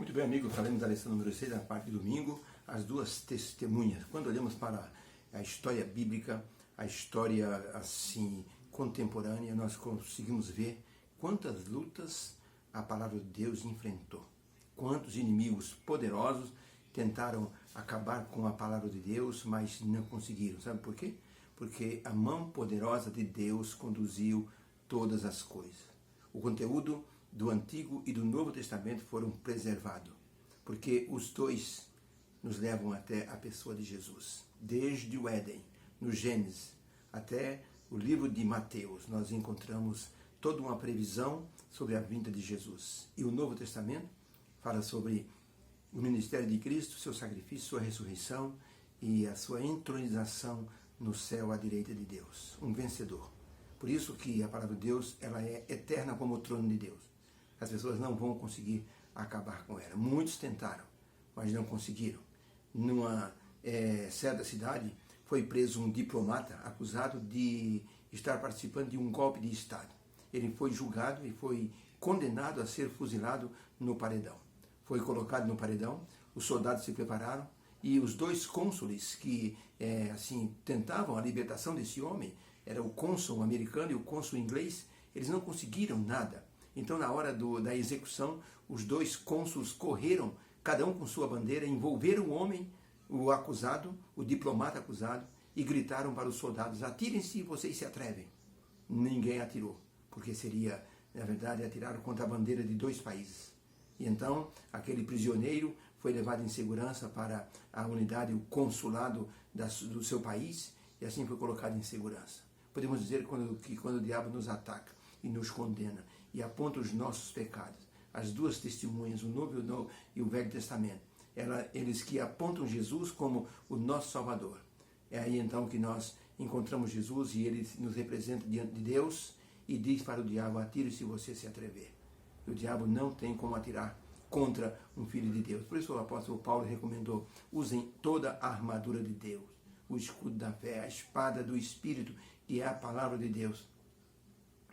Muito bem, amigo, falamos da lição número 6, da parte de domingo, as duas testemunhas. Quando olhamos para a história bíblica, a história assim contemporânea, nós conseguimos ver quantas lutas a palavra de Deus enfrentou. Quantos inimigos poderosos tentaram acabar com a palavra de Deus, mas não conseguiram. Sabe por quê? Porque a mão poderosa de Deus conduziu todas as coisas. O conteúdo do Antigo e do Novo Testamento foram preservados, porque os dois nos levam até a pessoa de Jesus. Desde o Éden, no Gênesis, até o livro de Mateus, nós encontramos toda uma previsão sobre a vinda de Jesus. E o Novo Testamento fala sobre o ministério de Cristo, seu sacrifício, sua ressurreição e a sua entronização no céu à direita de Deus, um vencedor. Por isso que a palavra de Deus, ela é eterna como o trono de Deus. As pessoas não vão conseguir acabar com ela. Muitos tentaram, mas não conseguiram. Numa certa cidade, foi preso um diplomata acusado de estar participando de um golpe de Estado. Ele foi julgado e foi condenado a ser fuzilado no paredão. Foi colocado no paredão, os soldados se prepararam e os dois cônsules que tentavam a libertação desse homem, era o cônsul americano e o cônsul inglês, eles não conseguiram nada. Então, na hora da execução, os dois cônsuls correram, cada um com sua bandeira, envolveram o homem, o acusado, o diplomata acusado, e gritaram para os soldados: atirem-se e vocês se atrevem. Ninguém atirou, porque seria, na verdade, atirar contra a bandeira de dois países. E então, aquele prisioneiro foi levado em segurança para a unidade, o consulado do seu país, e assim foi colocado em segurança. Podemos dizer que quando o diabo nos ataca e nos condena e aponta os nossos pecados, as duas testemunhas, o Novo e o Velho Testamento, eles que apontam Jesus como o nosso Salvador. É aí então que nós encontramos Jesus e ele nos representa diante de Deus e diz para o diabo: atire se você se atrever. E o diabo não tem como atirar contra um filho de Deus. Por isso o apóstolo Paulo recomendou: usem toda a armadura de Deus, o escudo da fé, a espada do Espírito, que é a palavra de Deus,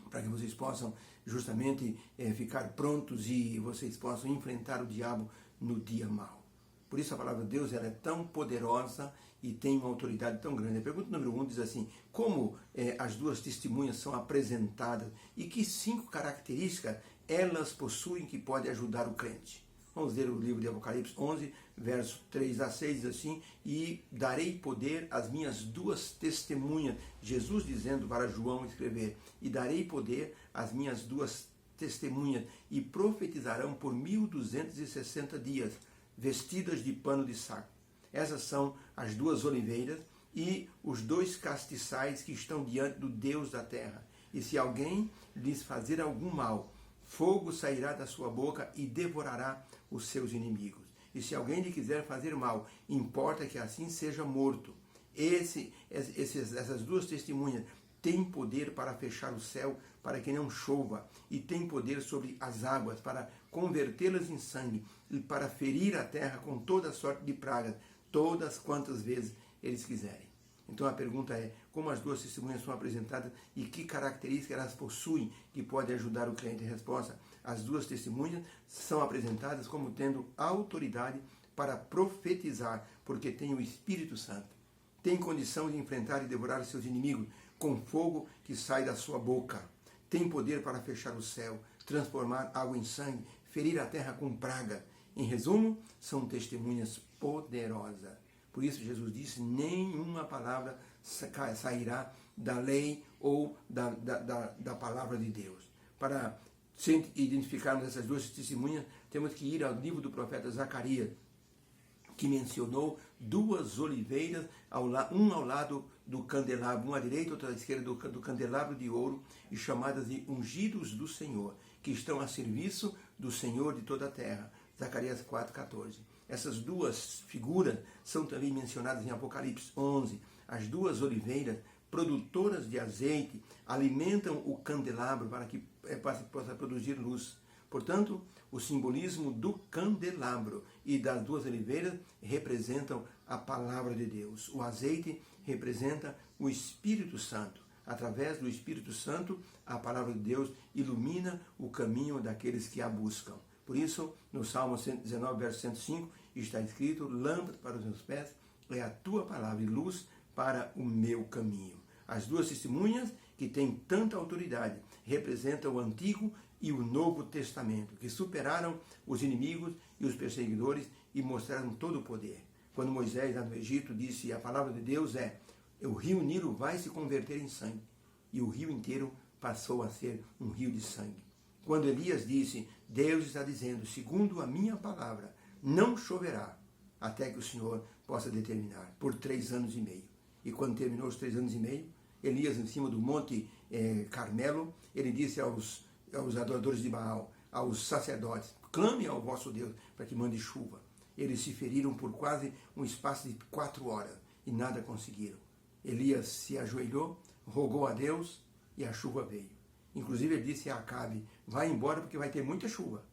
para que vocês possam justamente ficar prontos e vocês possam enfrentar o diabo no dia mau. Por isso a palavra de Deus, ela é tão poderosa e tem uma autoridade tão grande. A pergunta número 1 diz assim: como as duas testemunhas são apresentadas e que 5 características elas possuem que podem ajudar o crente? Vamos ler o livro de Apocalipse 11, verso 3 a 6, diz assim: e darei poder às minhas duas testemunhas. Jesus dizendo para João escrever: e darei poder às minhas duas testemunhas, e profetizarão por 1260 dias, vestidas de pano de saco. Essas são as duas oliveiras e os dois castiçais que estão diante do Deus da terra. E se alguém lhes fazer algum mal, fogo sairá da sua boca e devorará os seus inimigos. E se alguém lhe quiser fazer mal, importa que assim seja morto. Essas duas testemunhas têm poder para fechar o céu para que não chova, e têm poder sobre as águas para convertê-las em sangue, e para ferir a terra com toda sorte de pragas, todas quantas vezes eles quiserem. Então a pergunta é: como as duas testemunhas são apresentadas e que características elas possuem que podem ajudar o crente? A resposta: as duas testemunhas são apresentadas como tendo autoridade para profetizar, porque têm o Espírito Santo. Têm condição de enfrentar e devorar seus inimigos com fogo que sai da sua boca. Têm poder para fechar o céu, transformar água em sangue, ferir a terra com praga. Em resumo, são testemunhas poderosas. Por isso Jesus disse: nenhuma palavra sairá da lei ou da palavra de Deus. Para identificarmos essas duas testemunhas, temos que ir ao livro do profeta Zacarias, que mencionou duas oliveiras, um ao lado do candelabro, uma à direita e outra à esquerda do candelabro de ouro, e chamadas de ungidos do Senhor, que estão a serviço do Senhor de toda a terra. Zacarias 4,14. Essas duas figuras são também mencionadas em Apocalipse 11. As duas oliveiras, produtoras de azeite, alimentam o candelabro para que possa produzir luz. Portanto, o simbolismo do candelabro e das duas oliveiras representam a palavra de Deus. O azeite representa o Espírito Santo. Através do Espírito Santo, a palavra de Deus ilumina o caminho daqueles que a buscam. Por isso, no Salmo 119, verso 105, está escrito: lâmpada para os meus pés é a tua palavra e luz para o meu caminho. As duas testemunhas, que têm tanta autoridade, representam o Antigo e o Novo Testamento, que superaram os inimigos e os perseguidores e mostraram todo o poder. Quando Moisés, lá no Egito, disse: a palavra de Deus é: o rio Nilo vai se converter em sangue. E o rio inteiro passou a ser um rio de sangue. Quando Elias disse: Deus está dizendo, segundo a minha palavra, não choverá, até que o Senhor possa determinar, por 3 anos e meio. E quando terminou os 3 anos e meio, Elias, em cima do monte Carmelo, ele disse aos adoradores de Baal, aos sacerdotes: clame ao vosso Deus para que mande chuva. Eles se feriram por quase um espaço de 4 horas e nada conseguiram. Elias se ajoelhou, rogou a Deus e a chuva veio. Inclusive ele disse a Acabe: vai embora porque vai ter muita chuva.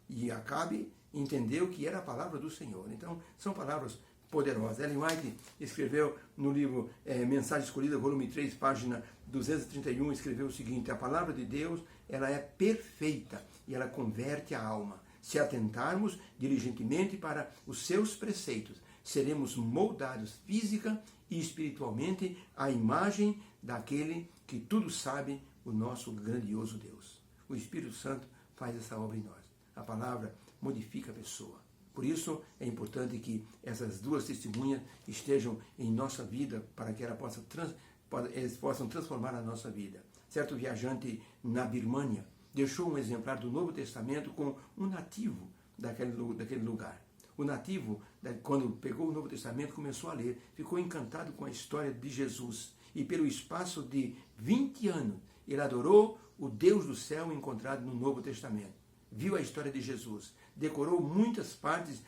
E Acabe entendeu que era a palavra do Senhor. Então, são palavras poderosas. Ellen White escreveu no livro Mensagem Escolhida, volume 3, página 231, escreveu o seguinte: a palavra de Deus, ela é perfeita e ela converte a alma. Se atentarmos diligentemente para os seus preceitos, seremos moldados física e espiritualmente à imagem daquele que tudo sabe, o nosso grandioso Deus. O Espírito Santo faz essa obra em nós. A palavra modifica a pessoa. Por isso é importante que essas duas testemunhas estejam em nossa vida para que eles possam transformar a nossa vida. Certo viajante na Birmânia deixou um exemplar do Novo Testamento com um nativo daquele lugar. O nativo, quando pegou o Novo Testamento, começou a ler, ficou encantado com a história de Jesus. E pelo espaço de 20 anos, ele adorou o Deus do céu encontrado no Novo Testamento. Viu a história de Jesus, decorou muitas partes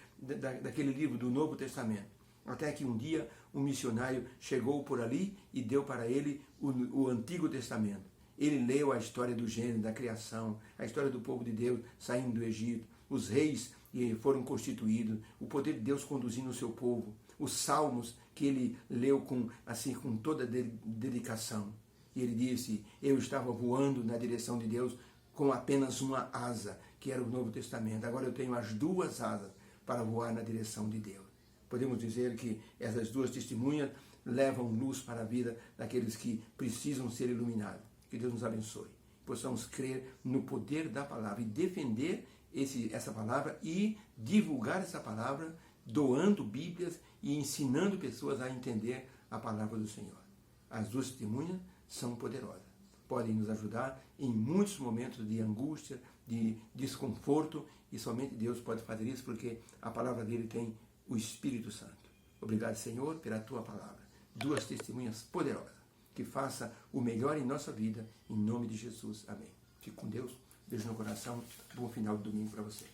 daquele livro do Novo Testamento. Até que um dia um missionário chegou por ali e deu para ele o Antigo Testamento. Ele leu a história do Gênesis, da criação, a história do povo de Deus saindo do Egito, os reis foram constituídos, o poder de Deus conduzindo o seu povo, os salmos que ele leu com toda dedicação. E ele disse: eu estava voando na direção de Deus com apenas uma asa, que era o Novo Testamento. Agora eu tenho as 2 asas para voar na direção de Deus. Podemos dizer que essas 2 testemunhas levam luz para a vida daqueles que precisam ser iluminados. Que Deus nos abençoe. Possamos crer no poder da palavra e defender essa palavra e divulgar essa palavra, doando Bíblias e ensinando pessoas a entender a palavra do Senhor. As 2 testemunhas são poderosas. Podem nos ajudar em muitos momentos de angústia, de desconforto, e somente Deus pode fazer isso, porque a palavra dele tem o Espírito Santo. Obrigado, Senhor, pela tua palavra. 2 testemunhas poderosas. Que faça o melhor em nossa vida, em nome de Jesus. Amém. Fique com Deus. Beijo no coração. Bom final de domingo para você.